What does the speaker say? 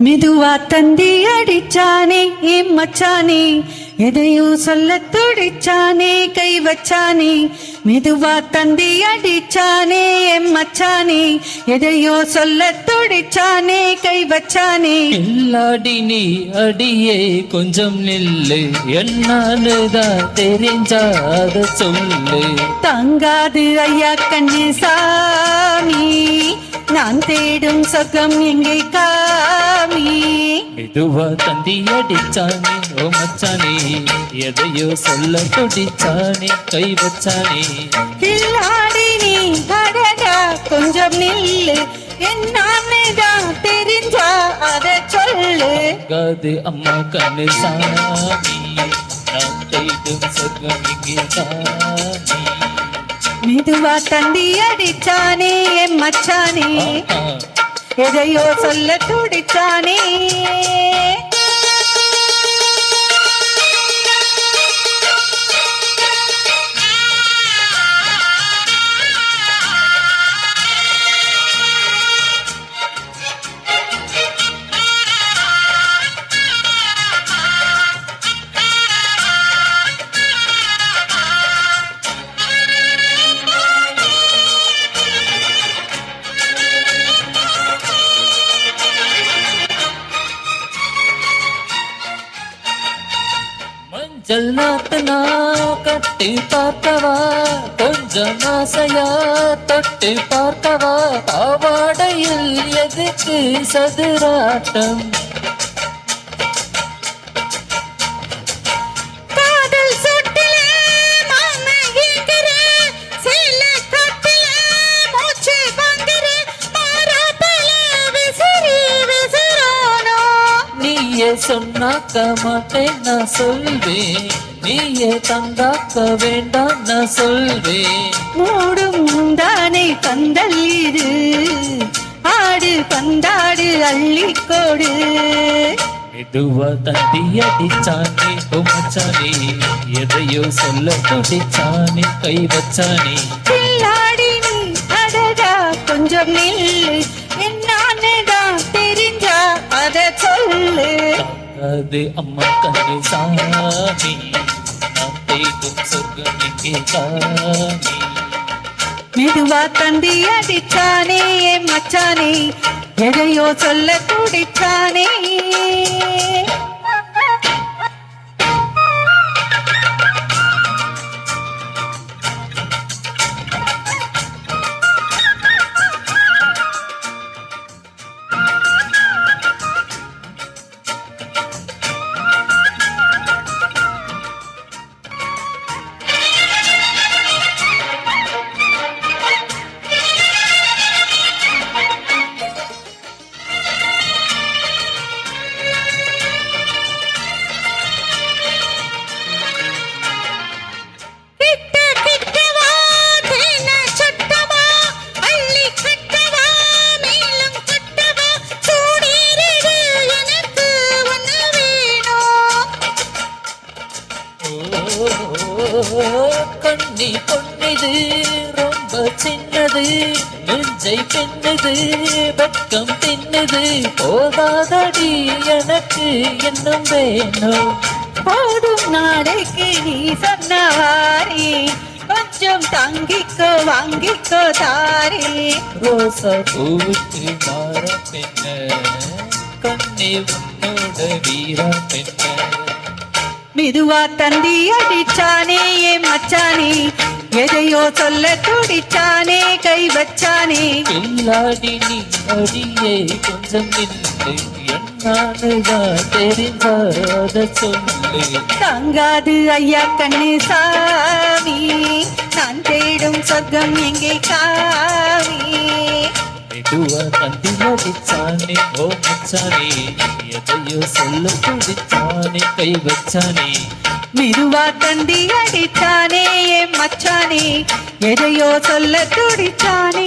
மெதுவா தந்தி அடிச்சானே என் மச்சானே, எதையும் சொல்ல துடிச்சானே கை வச்சானே. மெதுவா தந்தி அடிச்சானே என் மச்சானே, எதையோ சொல்ல துடிச்சானே கை வச்சானே. இல்லாடி நீ அடியே கொஞ்சம் நில்லு, என்னாலுதான் தெரிஞ்சாத சொல்லு. தங்காது ஐயா கண்ணு சாமி, நான் தேடும் சொர்க்கம் எங்கே காமி. மெதுவா தந்தி அடிச்சானே ஓ மச்சானே, எதையோ சொல்ல துடிச்சானே கை வச்சானே. கில்லாடி நீ அடடா கொஞ்சம் நில்லு, என்னதான் தெரிஞ்சா அத சொல்லு. காது அம்மா கண்ணு சாமி, நான் தேடும் சொர்க்கம் இங்கே சாமி. மெதுவா தந்தி அடிச்சானே என் மச்சானே, எதையோ சொல்ல துடிச்சானே. ஜல்லாத்தனா கட்டி பார்க்கவா, கொஞ்சம் ஆசையா தொட்டு பார்க்கவா. பாவாடையில் எதுக்கு சதுராட்டம், நீயே சொன்னாக்க மாட்டேன் நான் சொல்வேன், நீயே தந்தாக்க வேண்டாம் நான் சொல்வேன். மூடும் தானே பந்தல் இது, ஆடு பந்தாடு அள்ளிக்கோடு. மெதுவா தந்தி அடிச்சானே ஓ மச்சானே, எதையோ சொல்ல துடிச்சானே கை வச்சானே. கில்லாடி நீ அடடா கொஞ்சம் நில்லு, என்னானதான் தெரிஞ்சா அத சொல்லு. அது அம்மா கண்ணு சாமி, நான் தேடும் சொர்க்கம் இங்கே சாமி. மெதுவா தந்தி அடிச்சானே என் மச்சானே, எதையோ சொல்ல துடிச்சானே. கண்ணி பொன்னிது ரொம்ப சின்னது, நெஞ்சை பின்னுது வெட்கம் தின்னுது. போதாதடி எனக்கு என்னும் வேணும், போதும் நாளைக்கு நீ சொன்னவாரி, கொஞ்சம் தங்கிக்கோ வாங்கிக்கோ தாரி. ரோசா பூவுக்கு மாற பெண்ண, கண்ணி உன்னோட வீரா பெண்ண. மெதுவா தந்தி அடிச்சானே என் மச்சானே, எதையோ சொல்ல துடிச்சானே கை வச்சானே. கில்லாடி நீ அடியே கொஞ்சம் நில்லு, என்னாலுதான் தெரிஞ்சாத சொல்லு. தங்காது ஐயா கண்ணு சாமி, நான் தேடும் சொர்க்கம் எங்கே காமி. மெதுவா தந்தி அடிச்சானே ஓ மச்சானே, எதையோ சொல்ல துடிச்சானே கை வச்சானே. மெதுவா தந்தி அடிச்சானே என் மச்சானே, எதையோ சொல்ல துடிச்சானே.